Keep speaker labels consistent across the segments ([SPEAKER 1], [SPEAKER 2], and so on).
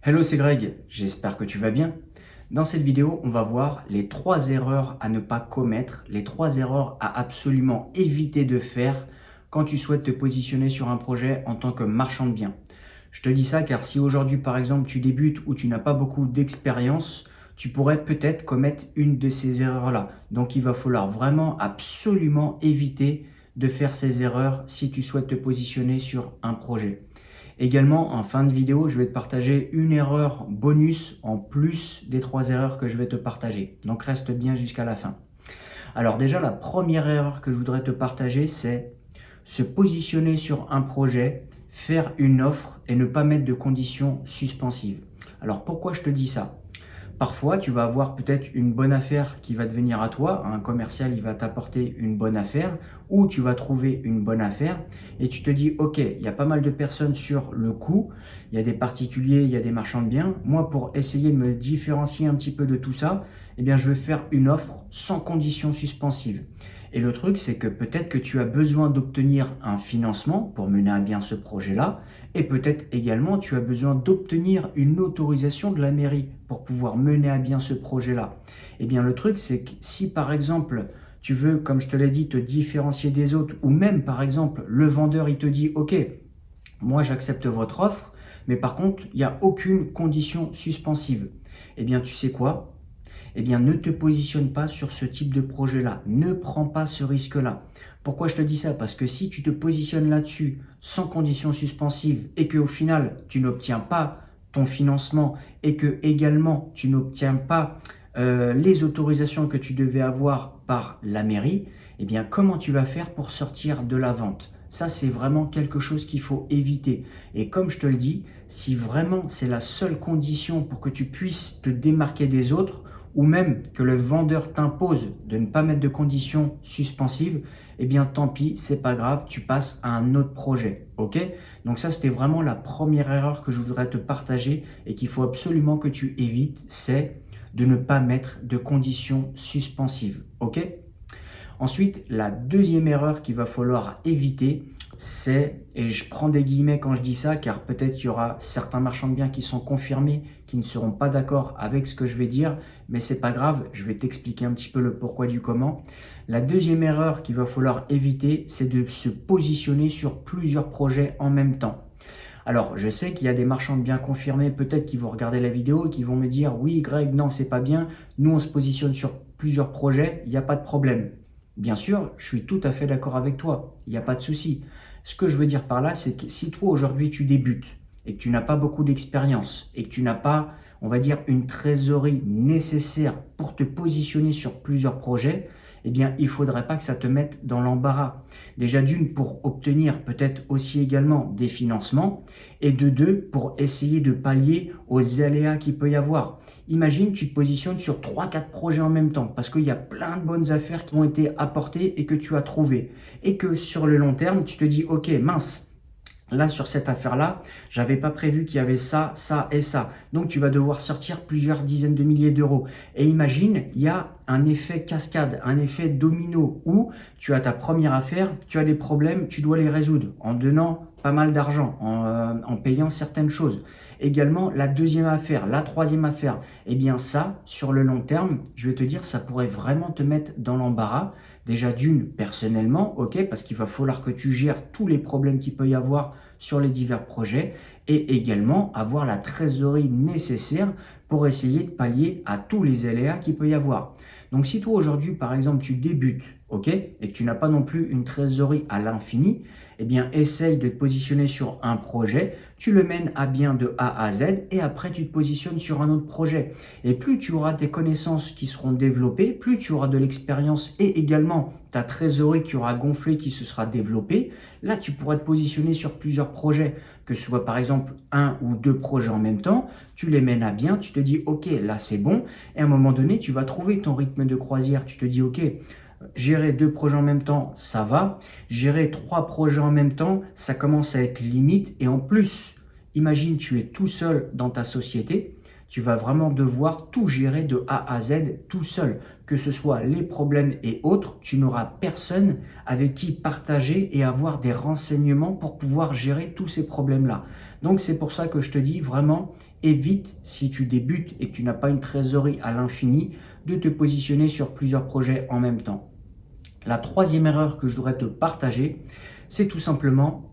[SPEAKER 1] Hello, c'est Greg, j'espère que tu vas bien. Dans cette vidéo, on va voir les 3 erreurs à ne pas commettre, les 3 erreurs à absolument éviter de faire quand tu souhaites te positionner sur un projet en tant que marchand de biens. Je te dis ça car si aujourd'hui, par exemple, tu débutes ou tu n'as pas beaucoup d'expérience, tu pourrais peut-être commettre une de ces erreurs-là. Donc, il va falloir vraiment absolument éviter de faire ces erreurs si tu souhaites te positionner sur un projet. Également, en fin de vidéo, je vais te partager une erreur bonus en plus des 3 erreurs que je vais te partager. Donc reste bien jusqu'à la fin. Alors déjà, la première erreur que je voudrais te partager, c'est se positionner sur un projet, faire une offre et ne pas mettre de conditions suspensives. Alors pourquoi je te dis ça? Parfois, tu vas avoir peut-être une bonne affaire qui va devenir à toi. Un commercial, il va t'apporter une bonne affaire ou tu vas trouver une bonne affaire et tu te dis, OK, il y a pas mal de personnes sur le coup. Il y a des particuliers, il y a des marchands de biens. Moi, pour essayer de me différencier un petit peu de tout ça, eh bien, je vais faire une offre sans conditions suspensives. Et le truc, c'est que peut-être que tu as besoin d'obtenir un financement pour mener à bien ce projet-là. Et peut-être également, tu as besoin d'obtenir une autorisation de la mairie pour pouvoir mener à bien ce projet-là. Eh bien, le truc, c'est que si par exemple, tu veux, comme je te l'ai dit, te différencier des autres, ou même par exemple, le vendeur, il te dit, OK, moi j'accepte votre offre, mais par contre, il n'y a aucune condition suspensive. Eh bien, tu sais quoi? Eh bien, ne te positionne pas sur ce type de projet-là. Ne prends pas ce risque-là. Pourquoi je te dis ça? Parce que si tu te positionnes là-dessus sans condition suspensive et qu'au final, tu n'obtiens pas ton financement et que également tu n'obtiens pas les autorisations que tu devais avoir par la mairie, eh bien, comment tu vas faire pour sortir de la vente? Ça, c'est vraiment quelque chose qu'il faut éviter. Et comme je te le dis, si vraiment c'est la seule condition pour que tu puisses te démarquer des autres, ou même que le vendeur t'impose de ne pas mettre de conditions suspensives, eh bien tant pis, c'est pas grave, tu passes à un autre projet. Ok? Donc ça, c'était vraiment la première erreur que je voudrais te partager et qu'il faut absolument que tu évites, c'est de ne pas mettre de conditions suspensives. Ok? Ensuite, la deuxième erreur qu'il va falloir éviter, c'est, et je prends des guillemets quand je dis ça, car peut-être il y aura certains marchands de biens qui sont confirmés, qui ne seront pas d'accord avec ce que je vais dire, mais c'est pas grave, je vais t'expliquer un petit peu le pourquoi du comment. La deuxième erreur qu'il va falloir éviter, c'est de se positionner sur plusieurs projets en même temps. Alors, je sais qu'il y a des marchands de biens confirmés, peut-être qui vont regarder la vidéo et qui vont me dire, oui, Greg, non, c'est pas bien, nous on se positionne sur plusieurs projets, il n'y a pas de problème. Bien sûr, je suis tout à fait d'accord avec toi, il n'y a pas de souci. Ce que je veux dire par là, c'est que si toi aujourd'hui tu débutes et que tu n'as pas beaucoup d'expérience et que tu n'as pas, on va dire, une trésorerie nécessaire pour te positionner sur plusieurs projets, eh bien, il ne faudrait pas que ça te mette dans l'embarras. Déjà d'une, pour obtenir peut-être aussi également des financements, et de deux, pour essayer de pallier aux aléas qu'il peut y avoir. Imagine, tu te positionnes sur 3-4 projets en même temps, parce qu'il y a plein de bonnes affaires qui ont été apportées et que tu as trouvées. Et que sur le long terme, tu te dis, ok, mince, là, sur cette affaire-là, j'avais pas prévu qu'il y avait ça, ça et ça. Donc, tu vas devoir sortir plusieurs dizaines de milliers d'euros. Et imagine, il y a un effet cascade, un effet domino où tu as ta première affaire, tu as des problèmes, tu dois les résoudre en donnant pas mal d'argent, en payant certaines choses. Également, la deuxième affaire, la troisième affaire, eh bien ça, sur le long terme, je vais te dire, ça pourrait vraiment te mettre dans l'embarras. Déjà d'une, personnellement, ok, parce qu'il va falloir que tu gères tous les problèmes qu'il peut y avoir sur les divers projets et également avoir la trésorerie nécessaire pour essayer de pallier à tous les aléas qu'il peut y avoir. Donc si toi aujourd'hui, par exemple, tu débutes, ok, et que tu n'as pas non plus une trésorerie à l'infini, eh bien essaye de te positionner sur un projet, tu le mènes à bien de A à Z et après tu te positionnes sur un autre projet. Et plus tu auras des connaissances qui seront développées, plus tu auras de l'expérience et également ta trésorerie qui aura gonflé, qui se sera développée, là tu pourras te positionner sur plusieurs projets, que ce soit par exemple un ou deux projets en même temps, tu les mènes à bien, tu te dis ok, là c'est bon, et à un moment donné tu vas trouver ton rythme de croisière, tu te dis ok, gérer 2 projets en même temps, ça va. Gérer 3 projets en même temps, ça commence à être limite. Et en plus, imagine, tu es tout seul dans ta société. Tu vas vraiment devoir tout gérer de A à Z tout seul. Que ce soit les problèmes et autres, tu n'auras personne avec qui partager et avoir des renseignements pour pouvoir gérer tous ces problèmes-là. Donc c'est pour ça que je te dis vraiment, évite, si tu débutes et que tu n'as pas une trésorerie à l'infini, de te positionner sur plusieurs projets en même temps. La troisième erreur que je voudrais te partager, c'est tout simplement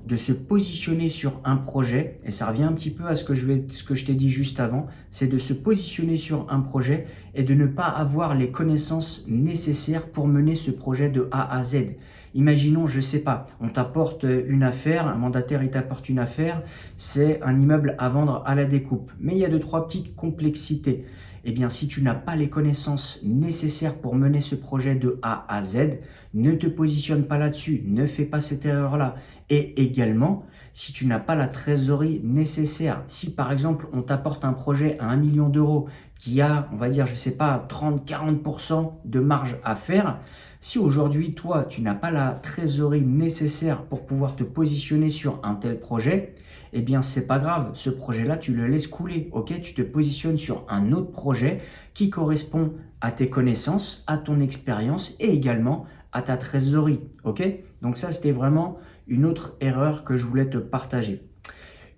[SPEAKER 1] de se positionner sur un projet, et ça revient un petit peu à ce que je t'ai dit juste avant, c'est de se positionner sur un projet et de ne pas avoir les connaissances nécessaires pour mener ce projet de A à Z. Imaginons, je sais pas, on t'apporte une affaire, un mandataire il t'apporte une affaire, c'est un immeuble à vendre à la découpe, mais il y a 2-3 petites complexités. Eh bien, si tu n'as pas les connaissances nécessaires pour mener ce projet de A à Z, ne te positionne pas là-dessus, ne fais pas cette erreur-là. Et également, si tu n'as pas la trésorerie nécessaire, si par exemple on t'apporte un projet à 1 million d'euros qui a, on va dire, je sais pas, 30-40% de marge à faire, si aujourd'hui, toi, tu n'as pas la trésorerie nécessaire pour pouvoir te positionner sur un tel projet, eh bien, c'est pas grave. Ce projet-là, tu le laisses couler, ok? Tu te positionnes sur un autre projet qui correspond à tes connaissances, à ton expérience et également à ta trésorerie, ok? Donc ça, c'était vraiment une autre erreur que je voulais te partager.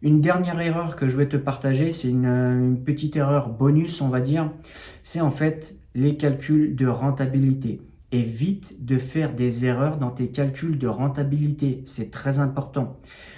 [SPEAKER 1] Une dernière erreur que je vais te partager, c'est une petite erreur bonus, on va dire. C'est en fait les calculs de rentabilité. Évite de faire des erreurs dans tes calculs de rentabilité. C'est très important.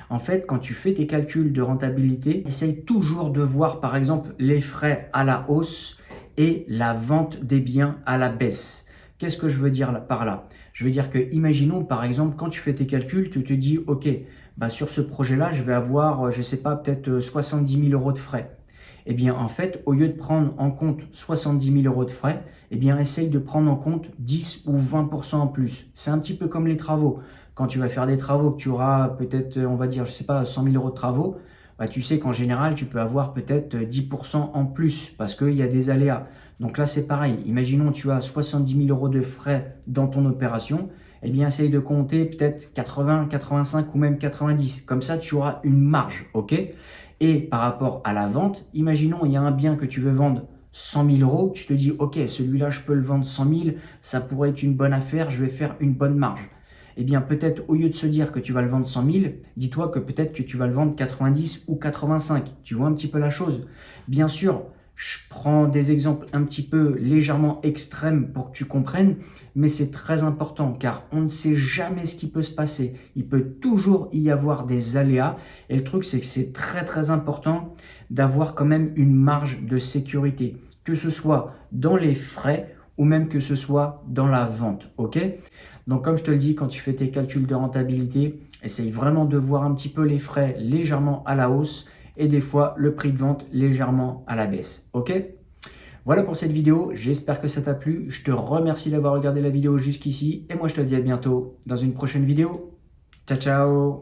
[SPEAKER 1] En fait, quand tu fais tes calculs de rentabilité, essaye toujours de voir par exemple les frais à la hausse et la vente des biens à la baisse. Qu'est-ce que je veux dire par là? Je veux dire que, imaginons par exemple, quand tu fais tes calculs, tu te dis, ok, bah sur ce projet-là, je vais avoir, je ne sais pas, peut-être 70 000 euros de frais. Eh bien, en fait, au lieu de prendre en compte 70 000 euros de frais, eh bien, essaye de prendre en compte 10 ou 20% en plus. C'est un petit peu comme les travaux. Quand tu vas faire des travaux, que tu auras peut-être, on va dire, je ne sais pas, 100 000 euros de travaux, bah, tu sais qu'en général, tu peux avoir peut-être 10% en plus parce qu'il y a des aléas. Donc là, c'est pareil. Imaginons tu as 70 000 euros de frais dans ton opération. Eh bien, essaye de compter peut-être 80, 85 ou même 90. Comme ça, tu auras une marge, ok? Et par rapport à la vente, imaginons il y a un bien que tu veux vendre 100 000 euros. Tu te dis, ok, celui-là, je peux le vendre 100 000. Ça pourrait être une bonne affaire. Je vais faire une bonne marge. Eh bien, peut-être au lieu de se dire que tu vas le vendre 100 000, dis-toi que peut-être que tu vas le vendre 90 ou 85. Tu vois un petit peu la chose. Bien sûr, je prends des exemples un petit peu légèrement extrêmes pour que tu comprennes, mais c'est très important car on ne sait jamais ce qui peut se passer. Il peut toujours y avoir des aléas et le truc, c'est que c'est très très important d'avoir quand même une marge de sécurité, que ce soit dans les frais ou même que ce soit dans la vente, ok? Donc comme je te le dis, quand tu fais tes calculs de rentabilité, essaye vraiment de voir un petit peu les frais légèrement à la hausse et des fois le prix de vente légèrement à la baisse, ok? Voilà pour cette vidéo, j'espère que ça t'a plu. Je te remercie d'avoir regardé la vidéo jusqu'ici et moi je te dis à bientôt dans une prochaine vidéo. Ciao ciao!